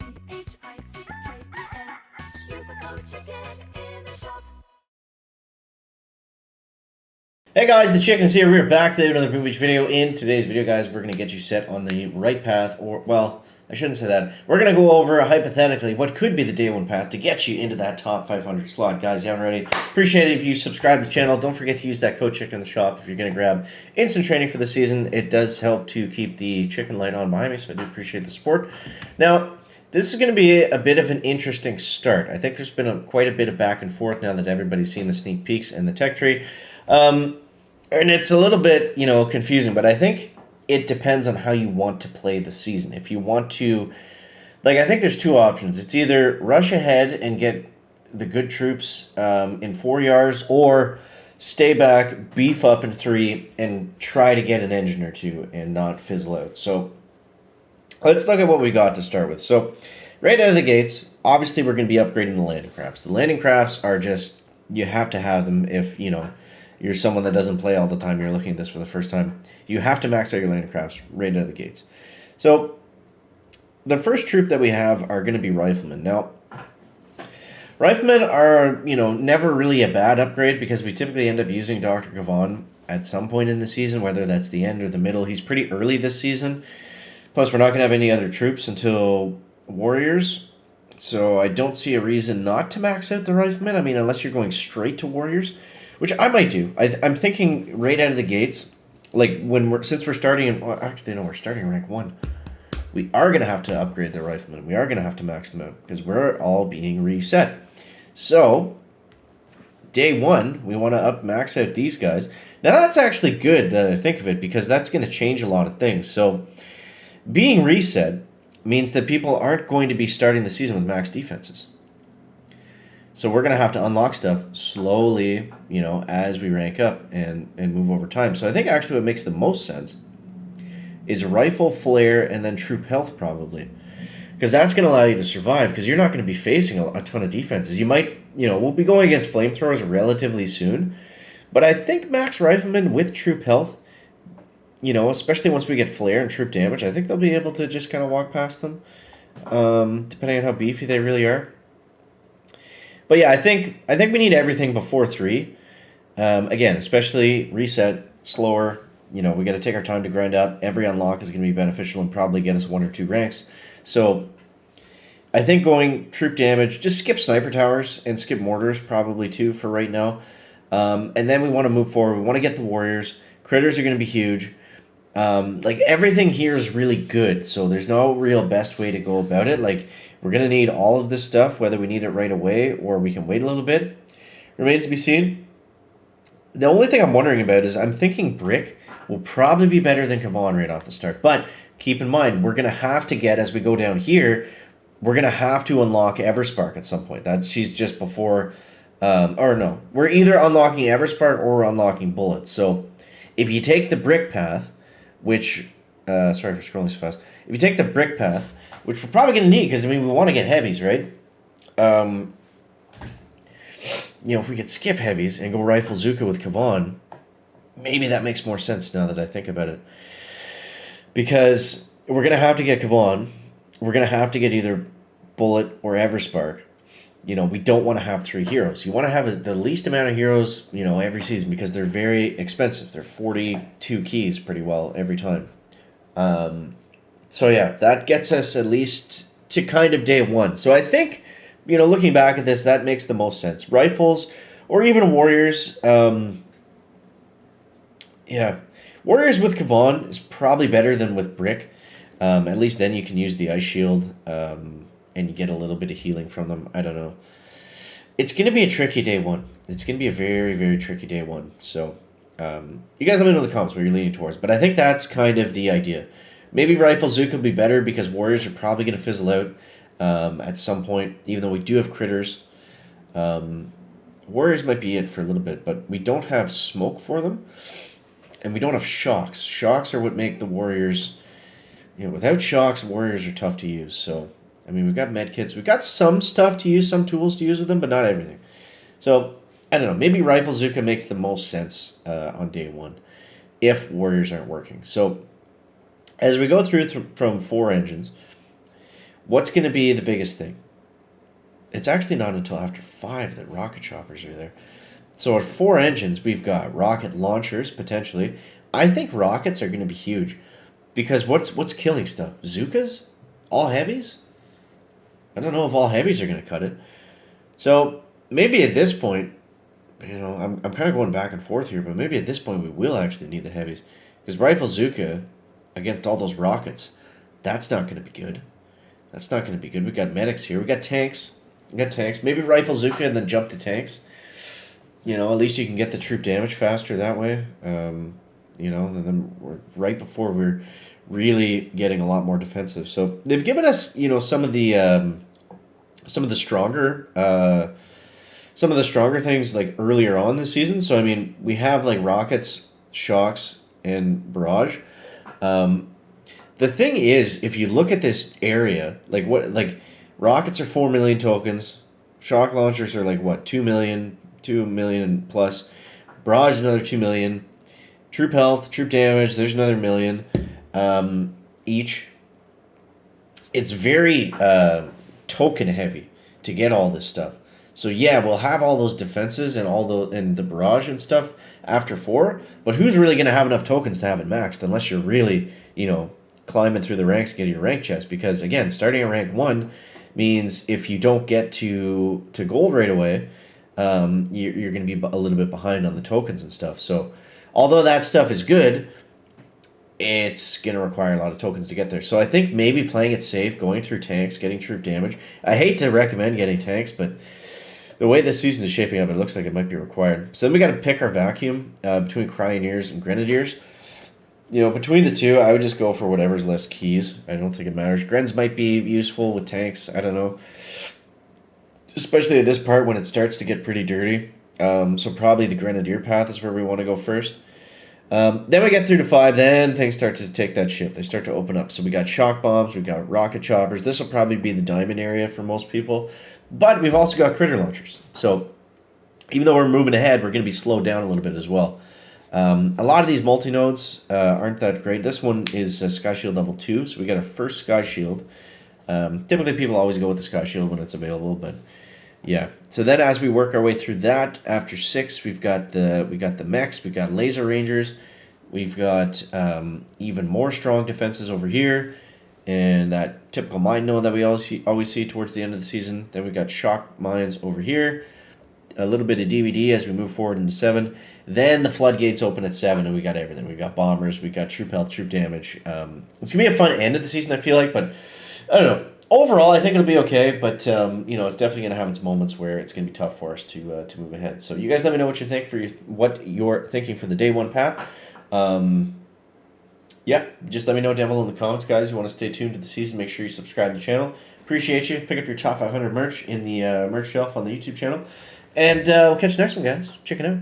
Use the code CHICKEN in the shop. Hey guys, the Chickens here. We're back today with another Boom Beach video. In today's video, guys, we're going to get you set on the right path, or, well, I shouldn't say that. We're going to go over, hypothetically, what could be the day one path to get you into that top 500 slot. Guys, you haven't already, appreciate it if you subscribe to the channel. Don't forget to use that code CHICKEN in the shop if you're going to grab instant training for the season. It does help to keep the chicken light on behind me, so I do appreciate the support. Now, this is going to be a bit of an interesting start. I think there's been quite a bit of back and forth now that everybody's seen the sneak peeks and the tech tree. And it's a little bit, confusing, but I think it depends on how you want to play the season. If you want to, I think there's two options. It's either rush ahead and get the good troops in 4 yards, or stay back, beef up in 3, and try to get an engine or two and not fizzle out. So let's look at what we got to start with. So right out of the gates, obviously we're going to be upgrading the landing crafts. The landing crafts are just, you have to have them if, you're someone that doesn't play all the time, you're looking at this for the first time. You have to max out your landing crafts right out of the gates. So the first troop that we have are going to be riflemen. Now, riflemen are, never really a bad upgrade because we typically end up using Dr. Gavon at some point in the season, whether that's the end or the middle. He's pretty early this season. Plus, we're not going to have any other troops until Warriors. So I don't see a reason not to max out the riflemen. I mean, unless you're going straight to Warriors, which I might do. I'm thinking right out of the gates, since we're starting in, we're starting in rank 1. We are going to have to upgrade the riflemen. We are going to have to max them out because we're all being reset. So, day 1, we want to max out these guys. Now that's actually good that I think of it because that's going to change a lot of things. So, being reset means that people aren't going to be starting the season with max defenses. So we're going to have to unlock stuff slowly, as we rank up and move over time. So I think actually what makes the most sense is rifle, flare, and then troop health probably. Because that's going to allow you to survive because you're not going to be facing a ton of defenses. You might, we'll be going against flamethrowers relatively soon. But I think max riflemen with troop health, especially once we get flare and troop damage, I think they'll be able to just kind of walk past them, depending on how beefy they really are. But yeah, I think we need everything before 3. Again, especially reset, slower. We got to take our time to grind up. Every unlock is going to be beneficial and probably get us 1 or 2 ranks. So I think going troop damage, just skip sniper towers and skip mortars probably too for right now. And then we want to move forward. We want to get the warriors. Critters are going to be huge. Everything here is really good. So there's no real best way to go about it. We're going to need all of this stuff, whether we need it right away or we can wait a little bit. Remains to be seen. The only thing I'm wondering about is I'm thinking Brick will probably be better than Kavon right off the start. But keep in mind, we're going to have to get, as we go down here, we're going to have to unlock Everspark at some point. She's just before, we're either unlocking Everspark or we're unlocking Bullets. So if you take the Brick path, which, sorry for scrolling so fast. If you take the Brick path, which we're probably going to need because, we want to get heavies, right? If we could skip heavies and go Rifle Zuka with Kavon, maybe that makes more sense now that I think about it. Because we're going to have to get Kavon. We're going to have to get either Bullet or Everspark. We don't want to have 3 heroes. You want to have the least amount of heroes, every season because they're very expensive. They're 42 keys pretty well every time. So yeah, that gets us at least to kind of day 1. So I think, looking back at this, that makes the most sense. Rifles or even warriors. Warriors with Kavon is probably better than with Brick. At least then you can use the ice shield and you get a little bit of healing from them. I don't know. It's going to be a tricky day 1. It's going to be a very, very tricky day 1. So you guys let me know in the comments what you're leaning towards. But I think that's kind of the idea. Maybe Rifle Zuka will be better because Warriors are probably going to fizzle out at some point, even though we do have Critters. Warriors might be it for a little bit, but we don't have Smoke for them, and we don't have Shocks. Shocks are what make the Warriors... without Shocks, Warriors are tough to use. So, we've got medkits. We've got some stuff to use, some tools to use with them, but not everything. So, I don't know. Maybe Rifle Zuka makes the most sense on day 1 if Warriors aren't working. So... as we go through from 4 engines, What's going to be the biggest thing? It's actually not until after 5 that rocket choppers are there. So at 4 engines, we've got rocket launchers, potentially. I think rockets are going to be huge. Because what's killing stuff? Zookas? All heavies? I don't know if all heavies are going to cut it. So maybe at this point, I'm kind of going back and forth here, but maybe at this point we will actually need the heavies. Because Rifle Zooka against all those rockets, that's not going to be good. That's not going to be good. We got medics here. We got tanks. Maybe Rifle Zooka and then jump to tanks. At least you can get the troop damage faster that way. And then right before we're really getting a lot more defensive. So they've given us, some of the stronger things like earlier on this season. So I mean, we have like rockets, shocks, and barrage. The thing is, if you look at this area, like rockets are 4 million tokens, shock launchers are like what 2 million plus, barrage another 2 million, troop health, troop damage. There's another million each. It's very token heavy to get all this stuff. So yeah, we'll have all those defenses and the barrage and stuff after 4. But who's really going to have enough tokens to have it maxed unless you're really climbing through the ranks, getting your rank chest? Because again, starting at rank 1 means if you don't get to gold right away, you're going to be a little bit behind on the tokens and stuff. So although that stuff is good, it's going to require a lot of tokens to get there. So I think maybe playing it safe, going through tanks, getting troop damage. I hate to recommend getting tanks, but the way this season is shaping up, it looks like it might be required. So then we got to pick our vacuum between Cryoneers and Grenadiers. Between the two, I would just go for whatever's less keys. I don't think it matters. Grens might be useful with tanks. I don't know. Especially at this part when it starts to get pretty dirty. So probably the Grenadier path is where we want to go first. Then we get through to 5, then things start to take that shift. They start to open up. So we got shock bombs, we got rocket choppers. This will probably be the diamond area for most people. But we've also got critter launchers. So even though we're moving ahead, we're going to be slowed down a little bit as well. A lot of these multi-nodes aren't that great. This one is Sky Shield level 2, so we got a first Sky Shield. Typically people always go with the Sky Shield when it's available, but yeah. So then as we work our way through that, after 6, we got the mechs, we got laser rangers, we've got even more strong defenses over here, and that typical mine node that we always see towards the end of the season. Then we got shock mines over here, a little bit of DVD as we move forward into 7. Then the floodgates open at 7, and we got everything. We got bombers, we got troop health, troop damage. It's going to be a fun end of the season, I feel like, but I don't know. Overall, I think it'll be okay, but it's definitely going to have its moments where it's going to be tough for us to move ahead. So you guys let me know what you think what you're thinking for the day 1 path. Yeah, just let me know down below in the comments, guys. You want to stay tuned to the season, make sure you subscribe to the channel. Appreciate you. Pick up your top 500 merch in the merch shelf on the YouTube channel. And we'll catch you next one, guys. Check it out.